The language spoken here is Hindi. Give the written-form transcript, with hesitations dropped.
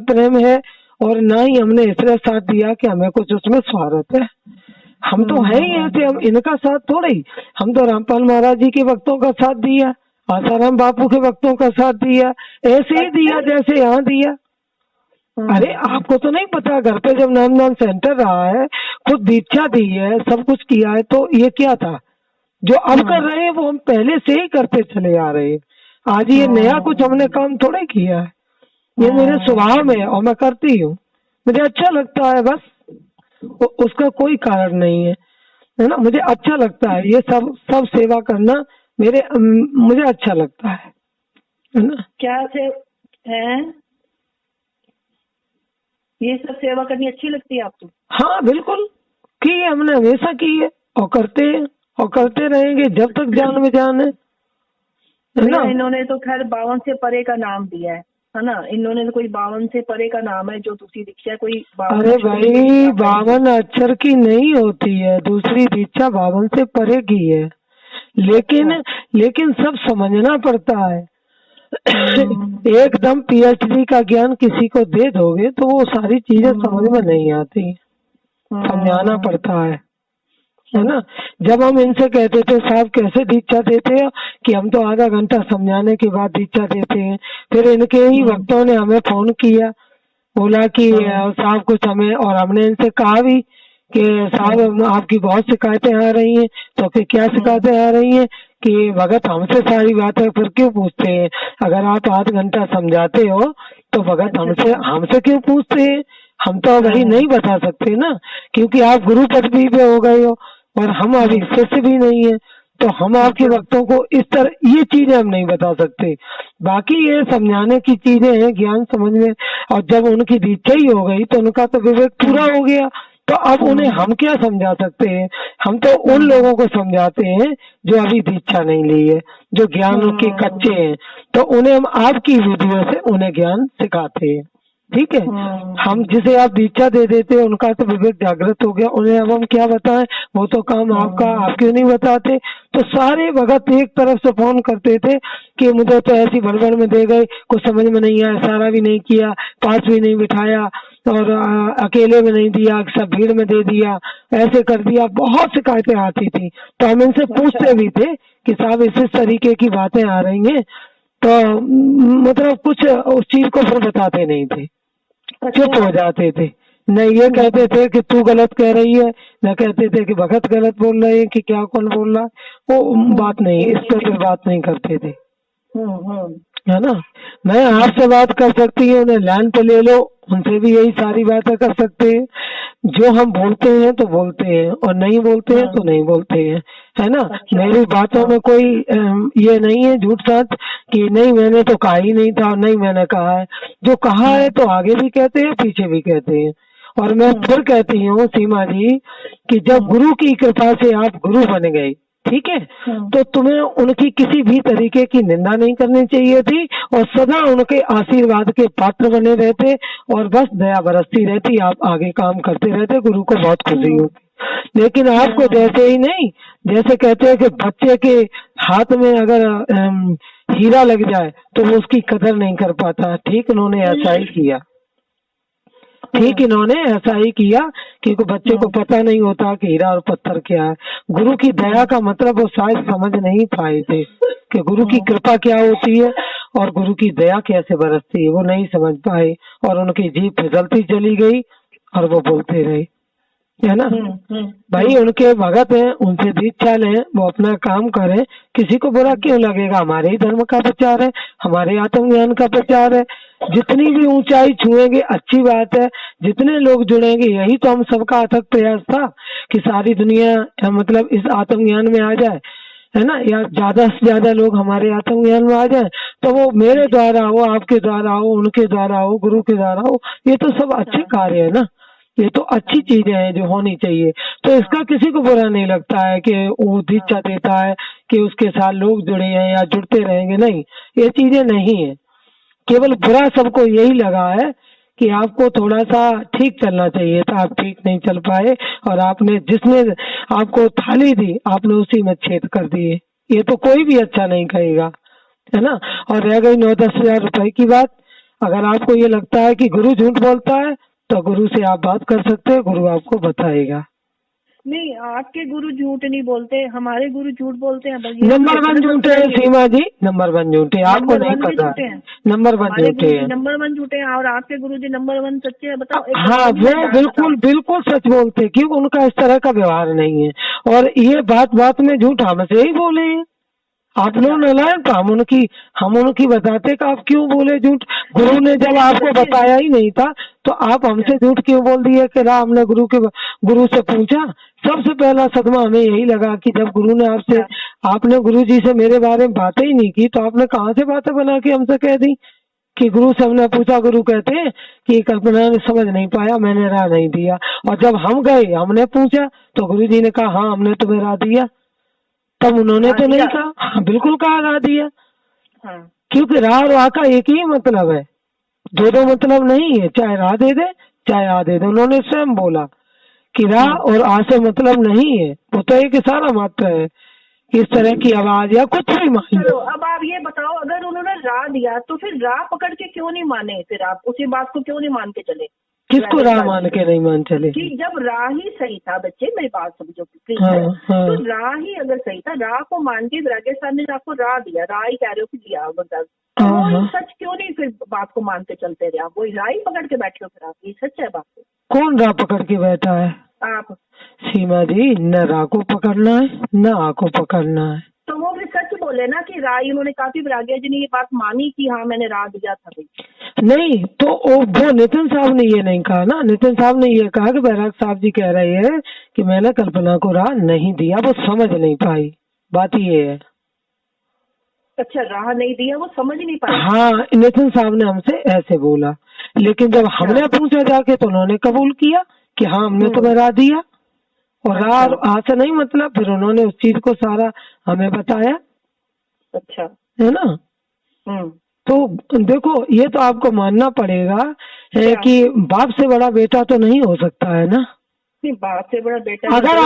प्रेम है और ना ही हमने इसलिए साथ दिया कि हमें कुछ उसमें स्वार्थ है। हम तो है ही ऐसे, हम इनका साथ थोड़े ही, हम तो रामपाल महाराज जी के भक्तों का साथ दिया, आसाराम बापू के भक्तों का साथ दिया, ऐसे ही दिया जैसे यहाँ दिया। अरे आपको तो नहीं पता, घर पे जब नामदान सेंटर रहा है, खुद दीक्षा दी है, सब कुछ किया है, तो ये क्या था जो अब कर रहे हैं वो हम पहले से ही करते चले आ रहे हैं। आज ये नया कुछ हमने काम थोड़े किया है, ये मेरे स्वभाव में है और मैं करती हूँ, मुझे अच्छा लगता है, बस उसका कोई कारण नहीं है ना। मुझे अच्छा लगता है ये सब सेवा करना, मुझे अच्छा लगता है ना। क्या से है ये सब सेवा करनी अच्छी लगती है आपको? हाँ बिल्कुल, की है, हमने हमेशा की है और करते हैं और करते रहेंगे जब तक जान में जान है ना। इन्होंने तो खैर 52 से परे का नाम दिया है ना, इन्होंने तो कोई 52 से परे का नाम है जो दूसरी दीक्षा कोई। अरे भाई 52 अक्षर की नहीं होती है, दूसरी दीक्षा 52 से परे की है, लेकिन सब समझना पड़ता है। एकदम पीएचडी का ज्ञान किसी को दे दोगे तो वो सारी चीजें समझ में नहीं आती, समझाना पड़ता है ना। जब हम इनसे कहते थे साहब कैसे दीक्षा देते हैं, कि हम तो आधा घंटा समझाने के बाद दीक्षा देते हैं, फिर इनके ही भक्तों ने हमें फोन किया, बोला कि साहब कुछ हमें, और हमने इनसे कहा भी कि साहब आपकी बहुत शिकायतें आ रही हैं, तो फिर क्या शिकायतें आ रही हैं कि भगत हमसे सारी बातें फिर क्यों पूछते हैं, अगर आप आध घंटा समझाते हो तो भगत हमसे क्यों पूछते हैं, हम तो वही नहीं बता सकते ना, क्योंकि आप गुरु पदवी पे हो गए हो और हम अभी शिष्य भी नहीं है, तो हम आपके भक्तों को इस तरह ये चीजें हम नहीं बता सकते। बाकी ये समझाने की चीजें हैं, ज्ञान समझ में, और जब उनकी दीक्षा ही हो गई तो उनका तो विवेक पूरा हो गया, तो अब उन्हें हम क्या समझा सकते हैं। हम तो उन लोगों को समझाते हैं जो अभी दीक्षा नहीं ली है, जो ज्ञान के कच्चे हैं, तो उन्हें हम आपकी वीडियो से उन्हें ज्ञान सिखाते हैं, ठीक है। हम जिसे आप दीक्षा दे देते हैं उनका तो विवेक जागृत हो गया, उन्हें अब हम क्या बताएं, वो तो काम आपका, आप क्यों नहीं बताते। तो सारे भगत एक तरफ से फोन करते थे कि मुझे तो ऐसी भड़बड़ में दे गए, कुछ समझ में नहीं आया, इशारा भी नहीं किया, पास भी नहीं बिठाया और अकेले में नहीं दिया, सब भीड़ में दे दिया, ऐसे कर दिया, बहुत शिकायतें आती थी। तो हम इनसे पूछते भी थे कि साहब इस तरीके की बातें आ रही हैं, तो मतलब कुछ उस चीज को फिर बताते नहीं थे, चुप हो जाते थे, न ये कहते थे कि तू गलत कह रही है, न कहते थे कि भगत गलत बोल रहे हैं कि क्या कौन बोल रहा है, वो बात नहीं, इस पर फिर बात नहीं करते थे, है ना। मैं आपसे बात कर सकती हूँ, उन्हें लाइन पे ले लो, उनसे भी यही सारी बातें कर सकते हैं, जो हम बोलते हैं तो बोलते हैं और नहीं बोलते हैं तो नहीं बोलते हैं, है ना। मेरी बातों में कोई ये नहीं है झूठ साथ कि नहीं मैंने तो कहा ही नहीं था, नहीं मैंने कहा है, जो कहा है तो आगे भी कहते हैं पीछे भी कहते हैं। और मैं फिर कहती हूँ सीमा जी कि जब गुरु की कृपा से आप गुरु बन गए, ठीक है, तो तुम्हें उनकी किसी भी तरीके की निंदा नहीं करनी चाहिए थी और सदा उनके आशीर्वाद के पात्र बने रहते और बस दया बरसती रहती, आप आगे काम करते रहते, गुरु को बहुत खुशी होती। लेकिन आपको जैसे ही नहीं, जैसे कहते हैं कि बच्चे के हाथ में अगर हीरा लग जाए तो वो उसकी कदर नहीं कर पाता, ठीक इन्होंने ऐसा ही किया, ठीक इन्होंने ऐसा ही किया, क्योंकि बच्चे को पता नहीं होता कि हीरा और पत्थर क्या है। गुरु की दया का मतलब वो शायद समझ नहीं पाए थे कि गुरु की कृपा क्या होती है और गुरु की दया कैसे बरसती है, वो नहीं समझ पाए और उनकी जीभ फिसलती चली गई और वो बोलते रहे, है ना। भाई उनके भगत हैं, उनसे दीक्षा लें, वो अपना काम करें, किसी को बुरा क्यों लगेगा, हमारे ही धर्म का प्रचार है, हमारे आत्मज्ञान का प्रचार है, जितनी भी ऊंचाई छुएंगे अच्छी बात है, जितने लोग जुड़ेंगे, यही तो हम सबका अथक प्रयास था कि सारी दुनिया मतलब इस आत्मज्ञान में आ जाए, है ना, या ज्यादा से ज्यादा लोग हमारे आत्मज्ञान में आ जाए, तो वो मेरे द्वारा हो, आपके द्वारा हो, उनके द्वारा हो, गुरु के द्वारा हो, ये तो सब अच्छे कार्य है ना, ये तो अच्छी चीजें हैं जो होनी चाहिए। तो इसका किसी को बुरा नहीं लगता है कि वो दीक्षा देता है कि उसके साथ लोग जुड़े हैं या जुड़ते रहेंगे, नहीं, ये चीजें नहीं है। केवल बुरा सबको यही लगा है कि आपको थोड़ा सा ठीक चलना चाहिए था, आप ठीक नहीं चल पाए और आपने जिसने आपको थाली दी आपने उसी में छेद कर दिए, ये तो कोई भी अच्छा नहीं कहेगा, है ना। और रह गई 9-10 हजार रुपए की बात, अगर आपको ये लगता है कि गुरु झूठ बोलता है तो गुरु से आप बात कर सकते हैं, गुरु आपको बताएगा। नहीं, आपके गुरु झूठ नहीं बोलते, हमारे गुरु झूठ बोलते हैं। बस ये नंबर वन झूठे हैं सीमा जी, नंबर वन झूठे, आपको नंबर नहीं वन भी पता झूठे है। हैं। नंबर वन हमारे झूठे गुरुजी हैं। नंबर वन झूठे हैं और आपके गुरुजी नंबर वन सच्चे हैं। बताओ एक हाँ, बात मुझे वो बताओ। बिल्कुल बिल्कुल सच बोलते हैं, क्योंकि उनका इस तरह का व्यवहार नहीं है। और ये बात बात में झूठ हमसे ही बोले हैं। आप लोग नालायक, तो हम उनकी बताते कि आप क्यों बोले झूठ। गुरु ने जब आपको बताया ही नहीं था तो आप हमसे झूठ क्यों बोल दिए कि हमने गुरु से पूछा। सबसे पहला सदमा हमें यही लगा कि जब गुरु ने आपने गुरु जी से मेरे बारे में बातें ही नहीं की, तो आपने कहाँ से बातें बना के हमसे कह दी कि गुरु से हमने पूछा। गुरु कहते हैं कि कल्पना ने समझ नहीं पाया, मैंने राह नहीं दिया। और जब हम गए हमने पूछा तो गुरु जी ने कहा हाँ हमने तुम्हें राह दिया। तब उन्होंने तो नहीं कहा, हाँ बिल्कुल कहा राह दिया। हाँ। क्योंकि राह और आ का एक ही मतलब है, दो मतलब नहीं है। चाहे राह दे दे चाहे आ दे दे। उन्होंने स्वयं बोला कि राह और आ से मतलब नहीं है, वो तो एक इशारा मात्र है। इस तरह की आवाज या कुछ भी मान लो। चलो अब आप ये बताओ, अगर उन्होंने राह दिया तो फिर राह पकड़ के क्यों नहीं माने? फिर आप उसी बात को क्यों नहीं मान के चले? किसको राह मान के नहीं मान चले? कि जब राह ही सही था, बच्चे मेरी बात समझो प्लीज। हाँ। तो राह ही अगर सही था, राह को मान के राकेश साहब ने आपको राह दिया, राह ही कह रहे हो कि दिया मतलब, तो वो सच क्यों नहीं फिर बात को मान के चलते रहे? आप वही राह ही पकड़ के बैठे हो, फिर आप ये सच है बात? कौन राह पकड़ के बैठा है? आप सीमा जी, न राह को पकड़ना है न आ को पकड़ना है। तो वो भी सच बोले ना कि राह, उन्होंने काफी राघव जी ने ये बात मानी कि हाँ मैंने राह दिया था भाई। नहीं तो वो नितिन साहब ने ये नहीं कहा ना। नितिन साहब ने ये कहा कि बैराग साहब जी कह रहे हैं कि मैंने कल्पना को राह नहीं दिया, वो समझ नहीं पाई। बात ये है। अच्छा, राह नहीं दिया, वो समझ नहीं पाई। हाँ, नितिन साहब ने हमसे ऐसे बोला, लेकिन जब हमने पूछा जाके तो उन्होंने कबूल किया कि हाँ हमने तुम्हें राह दिया। और राह आ से नहीं मतलब, फिर उन्होंने उस चीज को सारा हमें बताया। अच्छा है ना। तो देखो, ये तो आपको मानना पड़ेगा है कि बाप से बड़ा बेटा तो नहीं हो सकता है ना। बाप से बड़ा बेटा अगर